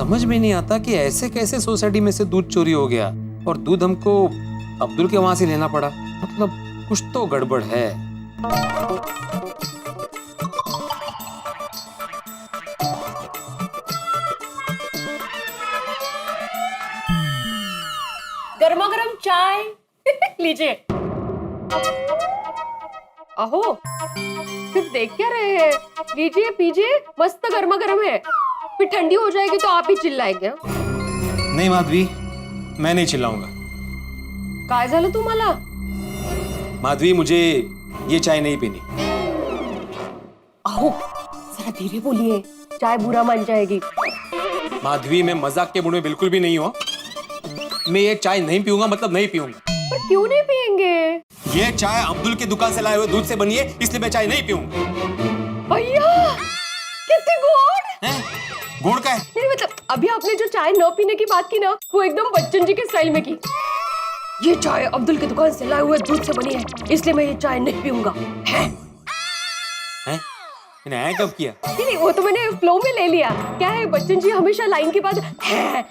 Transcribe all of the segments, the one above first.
समझ में नहीं आता कि ऐसे कैसे सोसाइटी में से दूध चोरी हो गया और दूध हमको अब्दुल के वहां से लेना पड़ा। मतलब कुछ तो गड़बड़ है। गर्मा गर्म चाय लीजिए। अहो सिर्फ देख क्या रहे हैं, लीजिए पीजिए, मस्त गर्मा गर्म है। फिर ठंडी हो जाएगी तो आप ही चिल्लाएंगे। नहीं माधवी, मैं नहीं चिल्लाऊंगा। काय झालं तुम्हाला? माधवी, मुझे ये चाय नहीं पीनी। अहो जरा धीरे बोलिए, चाय बुरा मान जाएगी। माधवी, मैं मजाक के मूड में बिल्कुल भी नहीं हूँ। मैं ये चाय नहीं पीऊंगा, मतलब नहीं पीऊंगा। पर क्यों नहीं पियेंगे? ये चाय अब्दुल की दुकान से लाए हुए दूध से बनी है, इसलिए मैं चाय नहीं पीऊंगा। भैया कितनी गोड़ हैं? गुड़ का है? नहीं मतलब अभी आपने जो चाय न पीने की बात की ना, वो एकदम बच्चन जी के स्टाइल में की। ये चाय अब्दुल की दुकान से लाए हुए दूध से बनी है, इसलिए मैं ये चाय नहीं पीऊंगा। हैं? मैंने कब किया? नहीं, वो तो मैंने फ्लो में ले लिया। क्या है बच्चन जी हमेशा लाइन के बाद है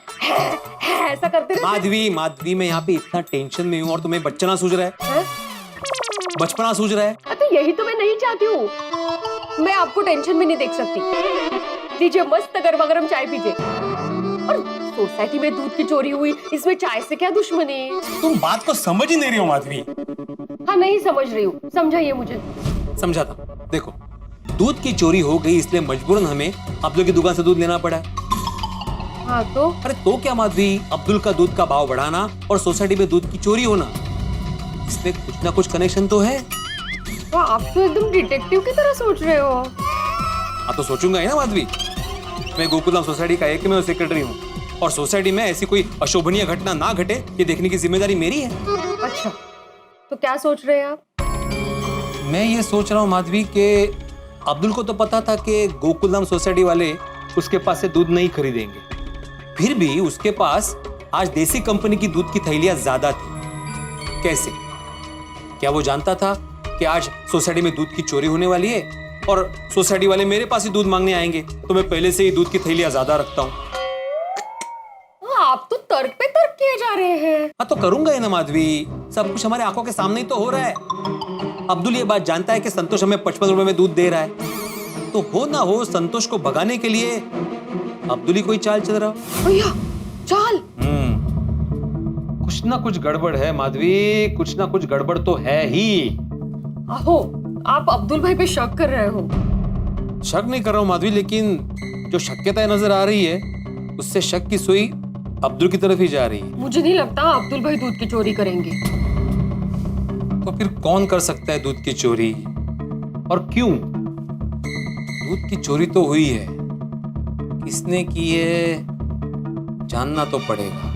ऐसा करते रहते। माधवी, मैं यहाँ पे इतना टेंशन में हूँ और तुम्हें बचपना सूझ रहा है? बचपना सूझ रहा है? तो यही तो मैं नहीं चाहती हूँ। मैं आपको टेंशन में नहीं देख सकती। लीजिए मस्त गर्मा गर्म चाय पीजिए। और सोसाइटी में दूध की चोरी हुई, इसमें चाय से क्या दुश्मनी? तुम बात को समझ ही नहीं रही हो माधवी। हाँ नहीं समझ रही हूँ, समझाइए मुझे। समझाता। देखो, दूध की चोरी हो गई इसलिए मजबूरन हमें अब्दुल की दुकान से दूध लेना पड़ा। हाँ तो? अरे तो क्या माधवी, अब्दुल का दूध का भाव बढ़ाना और सोसाइटी में दूध की चोरी होना, इसमें कुछ ना कुछ कनेक्शन तो है। तो आप तो एकदम डिटेक्टिव की तरह सोच रहे हो। हाँ तो सोचूंगा ही ना माधवी। मैं गोकुलधाम सोसाइटी का एक सेक्रेटरी हूँ और सोसाइटी में ऐसी कोई अशोभनीय घटना ना घटे ये देखने की जिम्मेदारी मेरी है। अच्छा तो क्या सोच रहे हैं आप? मैं ये सोच रहा हूँ माधवी के अब्दुल को तो पता था कि गोकुलधाम सोसाइटी वाले उसके पास से दूध नहीं खरीदेंगे, फिर भी उसके पास आज देसी कंपनी की दूध की थैलियां ज्यादा थी। कैसे? क्या वो जानता था कि आज सोसाइटी में दूध की चोरी होने वाली है और सोसाइटी वाले मेरे पास ही दूध मांगने आएंगे, तो मैं पहले से ही दूध की थैलियां ज्यादा रखता हूँ। आप तो तर्क पे तर्क किए जा रहे हैं। हाँ तो करूंगा ही ना माधवी, सब कुछ हमारे आंखों के सामने ही तो हो रहा है। अब्दुल ये बात जानता है कि संतोष हमें 55 रुपए में दूध दे रहा है, तो हो ना हो संतोष को भगाने के लिए अब्दुल ही कोई चाल चल रहा। भैया चाल? कुछ ना कुछ गड़बड़ है माधवी, कुछ ना कुछ गड़बड़ तो है ही। आहो, आप अब्दुल भाई पे शक कर रहे हो? शक नहीं कर रहा हूँ माधवी, लेकिन जो शक्यताएं नजर आ रही है उससे शक की सुई अब्दुल की तरफ ही जा रही है। मुझे नहीं लगता अब्दुल भाई दूध की चोरी करेंगे। तो फिर कौन कर सकता है दूध की चोरी और क्यों? दूध की चोरी तो हुई है, किसने की है जानना तो पड़ेगा।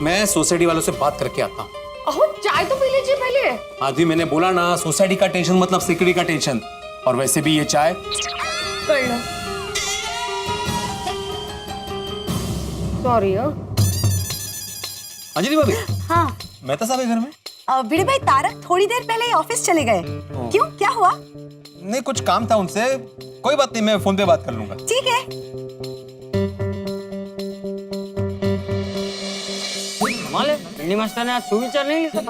मैं सोसाइटी वालों से बात करके आता हूँ। अहो चाय तो पी लीजिए पहले। आदमी, मैंने बोला ना सोसाइटी का टेंशन मतलब सिक्योरिटी का टेंशन, और वैसे भी ये चाय सॉरी। अंजलि भाभी। हाँ मेहता साहब है घर में? भिड़े भाई तारक थोड़ी देर पहले ही ऑफिस चले गए। क्यों, क्या हुआ? नहीं कुछ काम था उनसे, कोई बात नहीं, मैं फोन पे बात कर लूंगा। ठीक है। माले बिल्ली मास्टर ने आज सुविचार नहीं लिखा।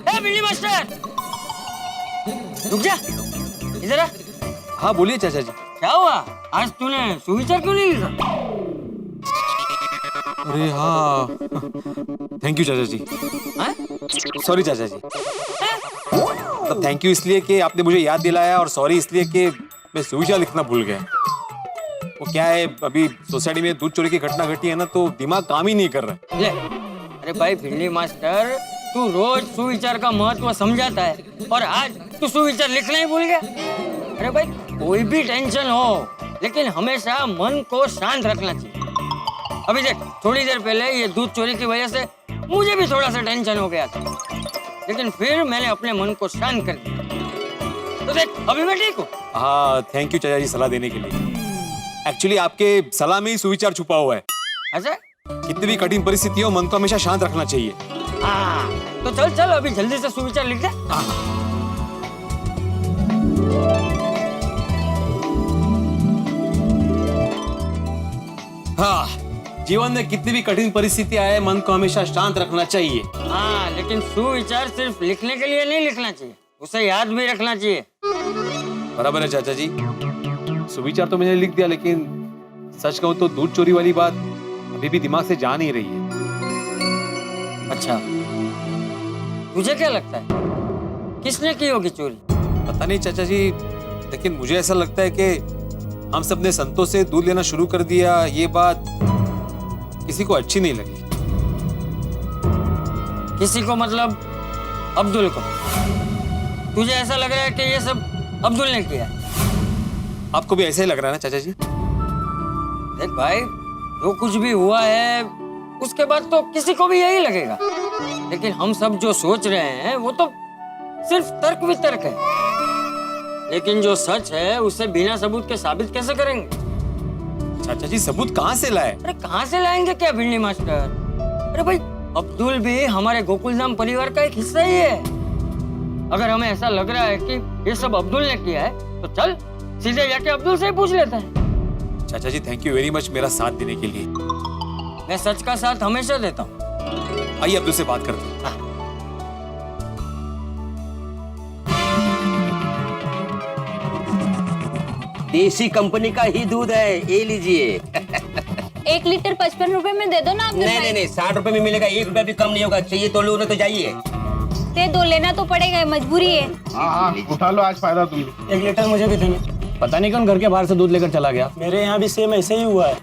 ए बिल्ली मास्टर, रुक जा, इधर आ। हाँ बोलिए चाचा जी। क्या हुआ, आज तूने सुविचार क्यों नहीं लिखा? अरे हाँ, थैंक यू चाचा जी। सॉरी चाचा जी। तो थैंक यू इसलिए कि आपने मुझे याद दिलाया और सॉरी इसलिए कि मैं सुविचार लिखना भूल गया। वो क्या है, अभी सोसाइटी में दूध चोरी की घटना घटी है ना, तो दिमाग काम ही नहीं कर रहा। ले, अरे भाई भिंडी मास्टर, तू रोज सुविचार का महत्व समझाता है और आज तू सुविचार लिखना ही भूल गया। अरे भाई कोई भी टेंशन हो, लेकिन हमेशा मन को शांत रखना चाहिए। अभी देख, थोड़ी देर पहले ये दूध चोरी की वजह से मुझे भी थोड़ा सा टेंशन हो गया था, लेकिन फिर मैंने अपने मन को शांत कर दिया। तो देख अभी मैं ठीक हूँ। हाँ थैंक यू चाचा जी सलाह देने के लिए। एक्चुअली आपके सलाह में ही सुविचार छुपा हुआ है। अच्छा, कितनी भी कठिन परिस्थिति हो, मन को हमेशा शांत रखना चाहिए। तो चल चल अभी जल्दी से सुविचार लिख दे। हाँ, जीवन में कितनी भी कठिन परिस्थिति आए मन को हमेशा शांत रखना चाहिए। हाँ, लेकिन सुविचार सिर्फ लिखने के लिए नहीं लिखना चाहिए, उसे याद भी रखना चाहिए। बराबर है चाचा जी, सुविचार तो मैंने लिख दिया, लेकिन सच कहूं तो दूध चोरी वाली बात अभी भी दिमाग से जा नहीं रही है। अच्छा, तुझे क्या लगता है किसने की होगी चोरी? पता नहीं चाचा जी, लेकिन मुझे ऐसा लगता है कि हम सब ने संतों से दूध लेना शुरू कर दिया, ये बात किसी को अच्छी नहीं लगी। किसी को मतलब अब्दुल को? तुझे ऐसा लग रहा है कि ये सब अब्दुल ने किया? आपको भी ऐसा ही लग रहा है ना चाचा जी? देख भाई, जो कुछ भी हुआ है उसके बाद तो किसी को भी यही लगेगा, लेकिन हम सब जो सोच रहे हैं वो तो सिर्फ तर्क वितर्क है, लेकिन जो सच है उसे बिना सबूत के साबित कैसे करेंगे? चाचा जी सबूत कहाँ से लाए? अरे कहाँ से लाएंगे क्या भिंडी मास्टर? अरे भाई, अब्दुल भी हमारे गोकुलधाम परिवार का एक हिस्सा ही है। अगर हमें ऐसा लग रहा है कि ये सब अब्दुल ने किया है तो चल सीधे जाके अब्दुल से ही पूछ लेते हैं। चाचा जी थैंक यू वेरी मच मेरा साथ देने के लिए। मैं सच का साथ हमेशा देता हूँ। आइए अब्दुल से बात करते हैं। देसी कंपनी का ही दूध है, ये लीजिए। 1 लीटर 55 रुपए में दे दो ना अब्दुल नहीं भाई। नहीं नहीं, 60 रुपए में मिलेगा, 1 रुपया भी कम नहीं होगा। चाहिए तो लो, ना तो जाइए। दे दो, लेना तो पड़ेगा, मजबूरी है। हाँ, उठा लो, आज फायदा तुम। 1 लीटर मुझे भी देना। पता नहीं कौन घर के बाहर से दूध लेकर चला गया। मेरे यहाँ भी सेम ऐसे ही हुआ है।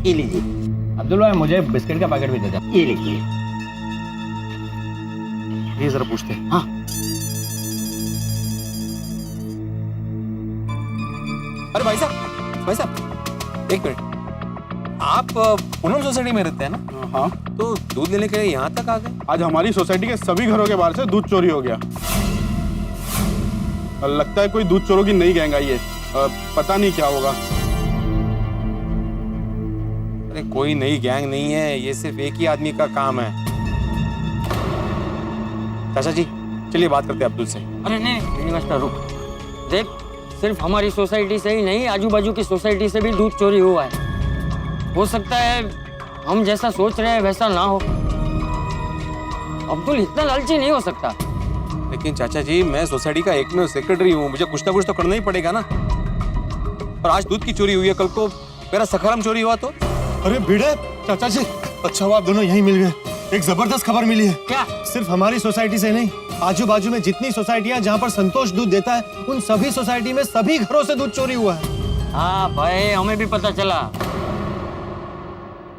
ये लीजिए। अब्दुल भाई मुझे बिस्किट का पैकेट भी दे दो। ये लीजिए। ये जरा पूछते हैं। हाँ। अरे भाई साहब एक मिनट, आप पूनम सोसाइटी में रहते हैं ना? हाँ, तो दूध लेने के लिए यहाँ तक आ गए? आज हमारी सोसाइटी के सभी घरों के बाहर से दूध चोरी हो गया। लगता है कोई दूध चोरों की नई गैंग आई है। पता नहीं क्या होगा। अरे कोई नई गैंग नहीं है, ये सिर्फ एक ही आदमी का काम है। चाचा जी चलिए बात करते हैं अब्दुल से। अरे नहीं भिंडी मास्टर रुक। देख, सिर्फ हमारी सोसाइटी से ही नहीं, आजू बाजू की सोसाइटी से भी दूध चोरी हुआ है। हो सकता है हम जैसा सोच रहे हैं वैसा ना हो। अब्दुल इतना लालची नहीं हो सकता। लेकिन चाचा जी मैं सोसाइटी का एकमेव सेक्रेटरी हूँ, मुझे कुछ ना कुछ तो करना ही पड़ेगा ना। और आज दूध की चोरी हुई है, कल को मेरा सखाराम चोरी हुआ तो? अरे भिड़े चाचा जी, अच्छा हुआ आप दोनों यहीं मिल गए। एक जबरदस्त खबर मिली है। क्या? सिर्फ हमारी सोसाइटी से नहीं, आजू बाजू में जितनी सोसाइटियां जहां पर संतोष दूध देता है, उन सभी सोसाइटी में सभी घरों से दूध चोरी हुआ है। हाँ भाई, हमें भी पता चला।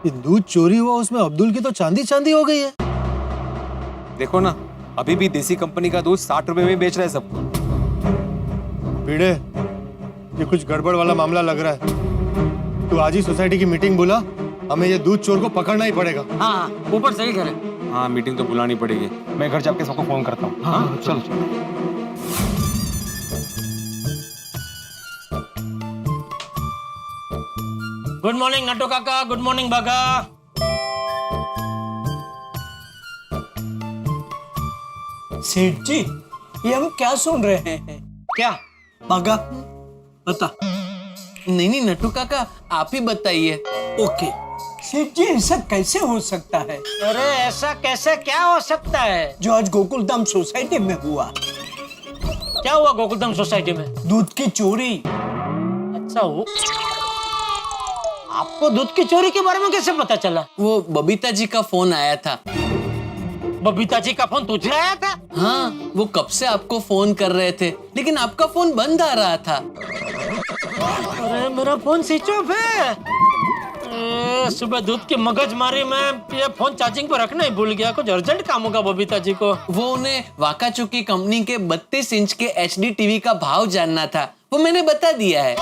ये दूध चोरी हुआ, उसमें अब्दुल की तो चांदी चांदी हो गई है। देखो ना, अभी भी देसी कंपनी का दूध 60 रुपए में बेच रहे हैं सबको। भिड़े, ये कुछ गड़बड़ वाला मामला लग रहा है। तू आज ही सोसाइटी की मीटिंग बुला, हमें ये दूध चोर को पकड़ना ही पड़ेगा। हाँ, ऊपर सही करे। हाँ मीटिंग तो बुलानी पड़ेगी। मैं घर जाके सबको फोन करता हूँ। हाँ चलो चलो। गुड मॉर्निंग नटू काका, गुड मॉर्निंग बागा। सेठ जी, ये हम क्या सुन रहे हैं? क्या बागा बता। नहीं नहीं नटू काका, आप ही बताइए। ओके सेठ जी, ऐसा कैसे हो सकता है? अरे ऐसा कैसे क्या हो सकता है जो आज गोकुलधाम सोसाइटी में हुआ? क्या हुआ गोकुलधाम सोसाइटी में? दूध की चोरी। अच्छा, वो आपको दूध की चोरी के बारे में कैसे पता चला? वो बबीता जी का फोन आया था। बबीता जी का फोन तुझे आया था? हाँ, वो कब से आपको फोन कर रहे थे, लेकिन आपका फोन बंद आ रहा था। अरे मेरा फोन स्विच ऑफ है। सुबह दूध की मगजमारी में ये फोन चार्जिंग पर रखना ही भूल गया। कुछ अर्जेंट काम होगा बबीता जी को। वो उन्हें वाकाचुकी कंपनी के 32 इंच के HD टीवी का भाव जानना था, वो मैंने बता दिया है।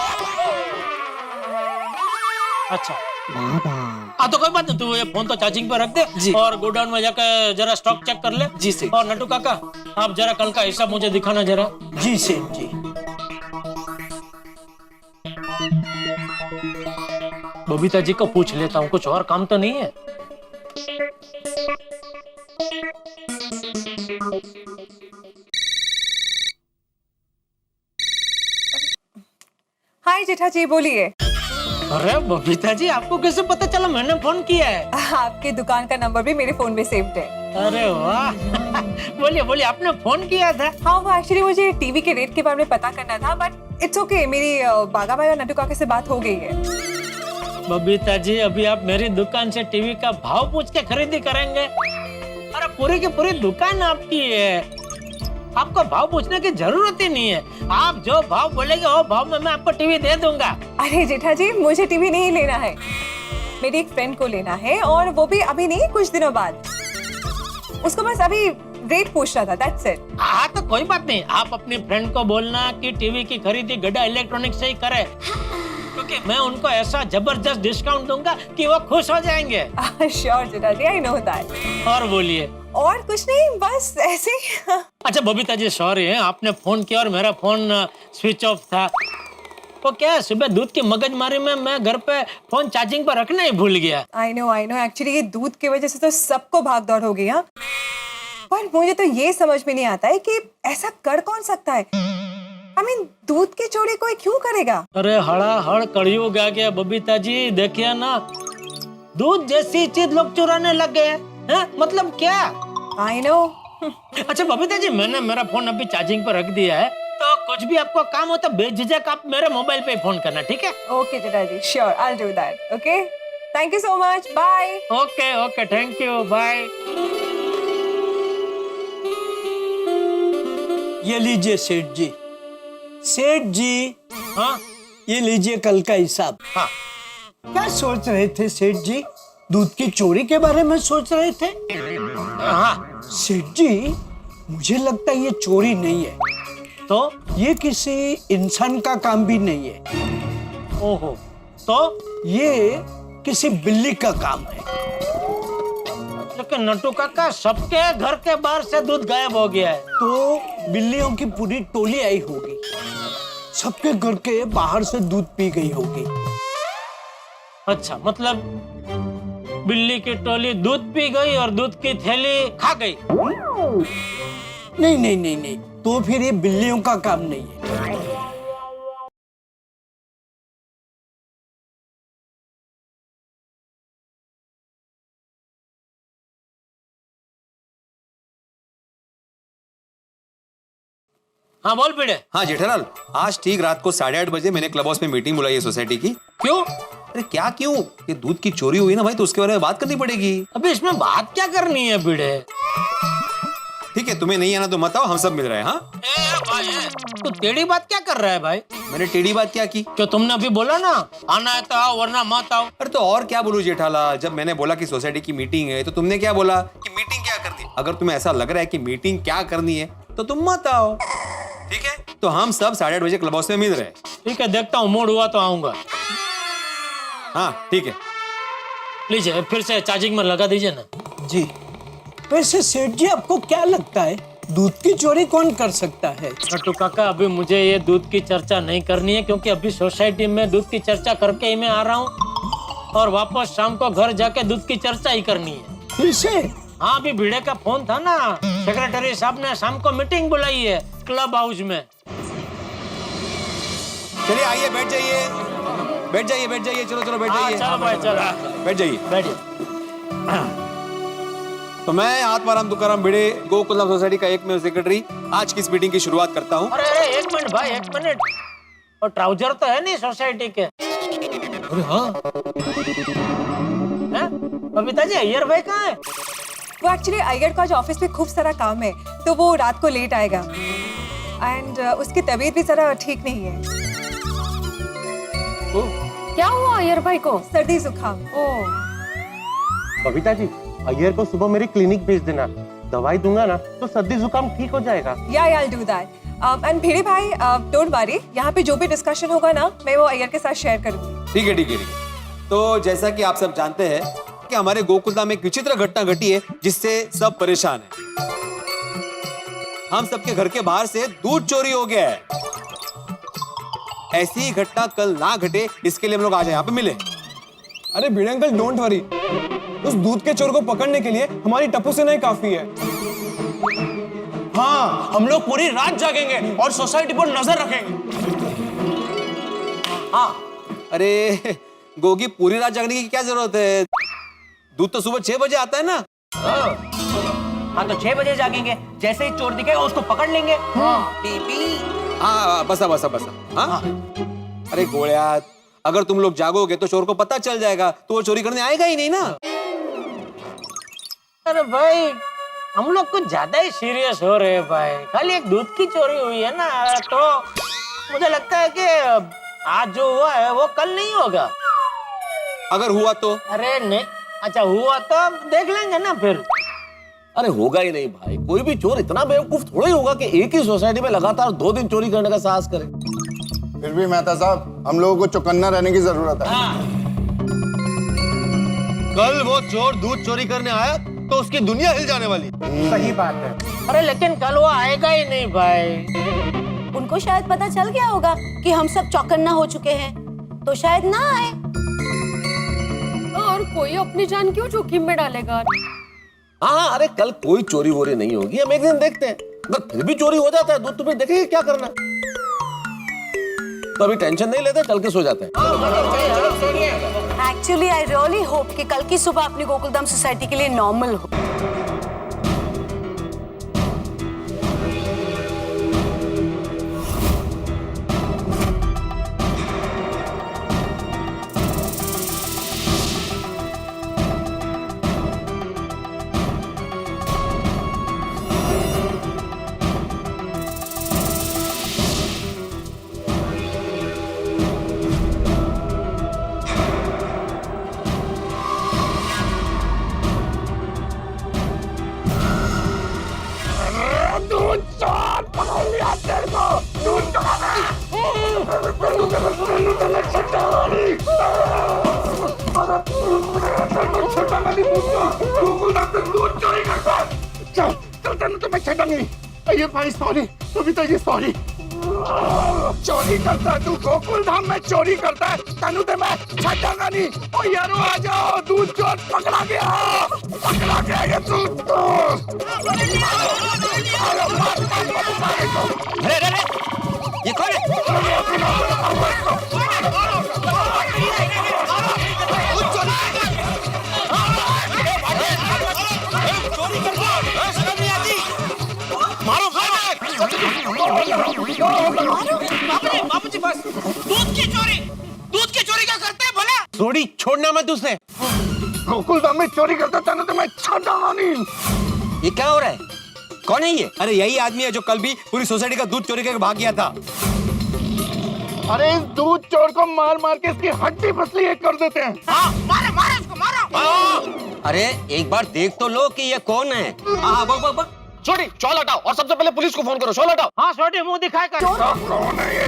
अच्छा हाँ, तो कोई बात नहीं, तू ये फोन तो चार्जिंग पर रख दे जी। और गोडाउन में जाकर जरा स्टॉक चेक कर ले। जी सेठ। और नटू काका, आप जरा कल का हिसाब मुझे दिखाना जरा। जी सेठ जी। बबीता जी को पूछ लेता हूँ, कुछ और काम तो नहीं है। हाय जेठा जी, बोलिए। अरे बबीता जी, आपको कैसे पता चला मैंने फोन किया है? आपकी दुकान का नंबर भी मेरे फोन में सेव्ड है। अरे वाह बोलिए बोलिए, आपने फोन किया था? हाँ, वो एक्चुअली मुझे टीवी के रेट के बारे में पता करना था, बट इट्स ओके। मेरी बागा भाई और नट्टू काका से बात हो गई है। बबीता जी, अभी आप मेरी दुकान से टीवी का भाव पूछ के खरीदी करेंगे? अरे पूरी की पूरी दुकान आपकी है, आपको भाव पूछने की जरूरत ही नहीं है। आप जो भाव बोलेंगे वो भाव में मैं आपको टीवी दे दूंगा। अरे जेठा जी, मुझे टीवी नहीं लेना है, मेरी एक फ्रेंड को लेना है, और वो भी अभी नहीं, कुछ दिनों बाद। उसको बस अभी रेट पूछ रहा था, दैट्स इट। हाँ तो कोई बात नहीं, आप अपनी फ्रेंड को बोलना कि टीवी की खरीदी गड्ढा इलेक्ट्रॉनिक से ही करे, क्योंकि मैं उनको ऐसा जबरदस्त डिस्काउंट दूंगा कि वो खुश हो जाएंगे। Sure Jetha ji, I know that. और बोलिए। और कुछ नहीं, बस ऐसे ही। अच्छा बबीता जी, सॉरी है, आपने फोन किया और मेरा फोन स्विच ऑफ था। तो क्या है, सुबह दूध की मगजमारी में मैं घर पे फोन चार्जिंग पर रखना ही भूल गया। आई नो एक्चुअली ये दूध की वजह से तो सबको भाग दौड़ हो गई। हाँ, पर मुझे तो ये समझ में नहीं आता है कि ऐसा कर कौन सकता है। I mean, दूध की चोरी कोई क्यों करेगा? अरे हड़ा हड़ कलयुग आ गया बबीता जी, देखिए ना, दूध जैसी चीज लोग चुराने लग गए हैं। मतलब क्या? I know. अच्छा बबीता जी, मैंने मेरा फोन अभी चार्जिंग पर रख दिया है, तो कुछ भी आपको काम हो तो बेझिझक आप मेरे मोबाइल पे फोन करना, ठीक है? Okay Jetha ji, sure, I will do that. Okay, thank you so much, bye. Okay okay, thank you, bye. ये लीजिए सेठ जी। सेठ जी, हाँ ये लीजिए कल का हिसाब। हाँ। क्या सोच रहे थे सेठ जी? दूध की चोरी के बारे में सोच रहे थे? हाँ। सेठ जी, मुझे लगता है ये चोरी नहीं है, तो ये किसी इंसान का काम भी नहीं है। ओहो, तो ये किसी बिल्ली का काम है। लेकिन नट्टू काका, सबके घर के बाहर से दूध गायब हो गया है। तो बिल्लियों की पूरी टोली आई होगी, सबके घर के बाहर से दूध पी गई होगी। अच्छा, मतलब बिल्ली की टोली दूध पी गई और दूध की थैली खा गई? नहीं नहीं नहीं नहीं, तो फिर ये बिल्लियों का काम नहीं है। हाँ बोल पीड़े। हाँ जेठालाल, आज ठीक रात को 8:30 बजे मैंने क्लब हाउस में मीटिंग बुलाई है सोसाइटी की। क्यों? अरे क्या क्यों? ये दूध की चोरी हुई ना भाई, तो उसके बारे में बात करनी पड़ेगी। अभी इसमें बात क्या करनी है पीड़े? ठीक है, तुम्हें नहीं आना तो मत आओ, हम सब मिल रहे हैं। हाँ भाई, तू टेढ़ी बात क्या कर रहा है भाई? मैंने टेढ़ी बात क्या की? क्यों, तुमने अभी बोला ना आना है तो आओ वरना मत आओ। अरे तो और क्या बोलूं जेठालाल, जब मैंने बोला कि सोसाइटी की मीटिंग है तो तुमने क्या बोला कि मीटिंग क्या करनी। अगर तुम्हें ऐसा लग रहा है कि मीटिंग क्या करनी है तो तुम मत आओ, ठीक है? तो हम सब 8:30 बजे क्लब हाउस में मिल रहे हैं। ठीक है, देखता हूँ, मूड हुआ तो आऊंगा। हाँ ठीक है, लीजिए फिर से चार्जिंग में लगा दीजिए ना। जी, वैसे सेठ जी, आपको क्या लगता है दूध की चोरी कौन कर सकता है? नट्टू काका, अभी मुझे ये दूध की चर्चा नहीं करनी है, क्योंकि अभी सोसाइटी में दूध की चर्चा करके ही मैं आ रहा हूँ, और वापस शाम को घर जाके दूध की चर्चा ही करनी है। फिर से? हाँ, अभी भिड़े का फोन था ना, सेक्रेटरी साहब ने शाम को मीटिंग बुलाई है क्लब हाउस में। चलिए आइए, बैठ जाइए, बैठ जाइए, बैठ जाइए, चलो चलो बैठ जाइए। चलो भाई, चलो बैठ जाइए, बैठिए। तो मैं आत्माराम तुकाराम भिड़े, गोकुलधाम सोसाइटी का एकमेव सेक्रेटरी, आज की इस मीटिंग की शुरुआत करता हूँ। अरे अरे, एक मिनट भाई, एक मिनट। और ट्राउजर तो है नहीं सोसाइटी के? अरे हाँ, बबीता जी, अय्यर भाई कहाँ है? वो एक्चुअली अय्यर का आज ऑफिस में खूब सारा काम है, तो वो रात को लेट आएगा, एंड उसकी तबीयत भी जरा ठीक नहीं है। क्या हुआ अय्यर भाई को? सर्दी जुकाम। ओह, बबीता जी, अय्यर को सुबह मेरी क्लिनिक भेज देना, दवाई दूंगा ना तो सर्दी जुकाम ठीक हो जाएगा। या I will do that. And Bhide भाई, डोंट वरी, यहाँ पे जो भी डिस्कशन होगा ना, मैं वो अय्यर के साथ शेयर करूंगी। ठीक है ठीक है ठीक है। तो जैसा कि आप सब जानते हैं कि हमारे गोकुलधाम में एक विचित्र घटना घटी है जिससे सब परेशान हैं। हम सबके घर के बाहर से दूध चोरी हो गया है। ऐसी घटना कल ना घटे, इसके लिए हम लोग आज यहाँ पे मिले। अरे भिड़े अंकल, डोंट वरी, उस दूध के चोर को पकड़ने के लिए हमारी टप्पू सेना ही काफी है। हाँ, हम लोग पूरी रात जागेंगे और सोसाइटी पर नजर रखेंगे। हाँ, अरे गोगी पूरी रात जागने की क्या जरूरत है? दूध तो सुबह 6 बजे आता है ना। हाँ तो 6 बजे जागेंगे, जैसे ही चोर दिखेगा उसको पकड़ लेंगे। हाँ बसा बसा बसा। हाँ अरे गोळ्या, अगर तुम लोग जागोगे तो चोर को पता चल जाएगा, तो वो चोरी करने आएगा ही नहीं ना। अरे भाई हम लोग कुछ ज्यादा ही सीरियस हो रहे हैं भाई। खाली एक दूध की चोरी हुई है ना, तो मुझे लगता है कि आज जो हुआ है वो कल नहीं होगा। अगर हुआ तो? अरे नहीं, अच्छा हुआ तो देख लेंगे ना फिर। अरे होगा ही नहीं भाई, कोई भी चोर इतना बेवकूफ थोड़ा ही होगा कि एक ही सोसाइटी में लगातार 2 दिन चोरी करने का साहस करे। फिर भी मेहता साहब, हम लोगों को चौकन्ना रहने की जरूरत है। कल वो चोर दूध चोरी करने आया तो उसकी दुनिया हिल जाने वाली। सही बात है। अरे लेकिन कल वो आएगा ही नहीं भाई। उनको शायद पता चल गया होगा कि हम सब चौकन्ना हो चुके हैं, तो शायद ना आए। और कोई अपनी जान क्यों जोखिम में डालेगा? हाँ अरे कल कोई चोरी वोरी नहीं होगी, हम एक दिन देखते हैं। अगर फिर भी चोरी हो जाता है दूध, तो फिर देखेंगे क्या करना है। तो अभी टेंशन नहीं लेते, चल के सो जाते हैं। एक्चुअली आई रियली होप कि कल की सुबह अपनी गोकुलधाम सोसाइटी के लिए नॉर्मल हो। चोरी करता तू, गोकुल धाम में चोरी करता है, तनु ते मैं छटांगा नहीं। ओ यारो आ जाओ, दूध चोर पकड़ा गया ये दूध चोर। ये कौन बाबूजी बस, दूध की चोरी क्या करते हैं भला? थोड़ी छोड़ना मत उसे। गोकुल धाम में चोरी करता तनु ते मैं छटांगा नहीं। ये क्या हो रहा है? कौन है ये? अरे यही आदमी है जो कल भी पूरी सोसाइटी का दूध चोरी करके भाग गया था। अरे इस दूध चोर को मार मार के इसकी हड्डी पसली एक कर देते हैं। मारो इसको, मारो। अरे एक बार देख तो लो कि ये कौन है। हाँ बक छोटी शॉल हटाओ और सबसे पहले पुलिस को फोन करो। शॉल हटाओ। हाँ छोटे मुंह दिखाए कर। कौन है ये?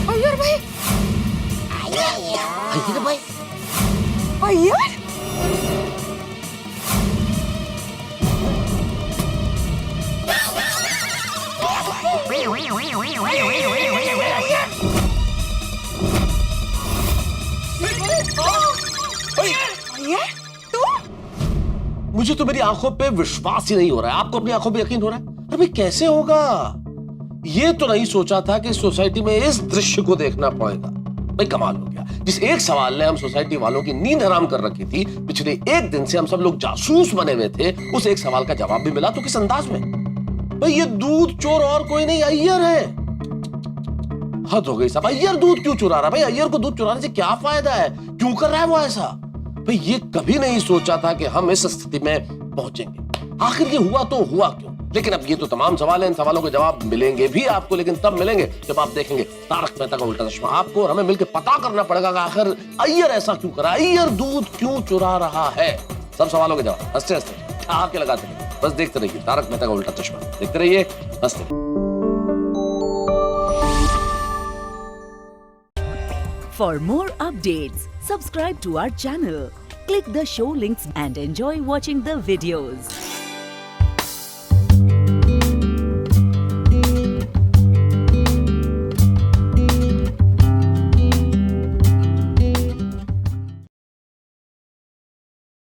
अय्यर भाई, अय्यर, मुझे तो मेरी आंखों पे विश्वास ही नहीं हो रहा है। आपको अपनी आंखों पे यकीन हो रहा है? अरे भाई कैसे होगा? ये तो नहीं सोचा था कि सोसाइटी में इस दृश्य को देखना पड़ेगा। भाई कमाल हो गया। जिस एक सवाल ने हम सोसाइटी वालों की नींद हराम कर रखी थी, पिछले एक दिन से हम सब लोग जासूस बने हुए थे, उस एक सवाल का जवाब भी मिला। तो किस अंदाज में? भाई ये दूध चोर और कोई नहीं, अय्यर है। हद हो गई साहब, अय्यर दूध क्यों चुरा रहा है? भाई अय्यर को दूध चुराने से क्या फायदा है? क्यों कर रहा है वो ऐसा? भाई ये कभी नहीं सोचा था कि हम इस स्थिति में पहुंचेंगे। आखिर ये हुआ तो हुआ क्यों? लेकिन अब ये तो तमाम सवाल हैं, इन सवालों के जवाब मिलेंगे भी आपको, लेकिन तब मिलेंगे जब आप देखेंगे तारक मेहता का उल्टा चश्मा। आपको और हमें मिलकर पता करना पड़ेगा कि आखिर अय्यर ऐसा क्यों करा, अय्यर दूध क्यों चुरा रहा है। सब सवालों के जवाब हंसते हंसते आपके लगाते रहिए, बस देखते रहिए तारक मेहता का उल्टा चश्मा। देखते रहिए, हंसते। For more updates, subscribe to our channel, click the show links and enjoy watching the videos.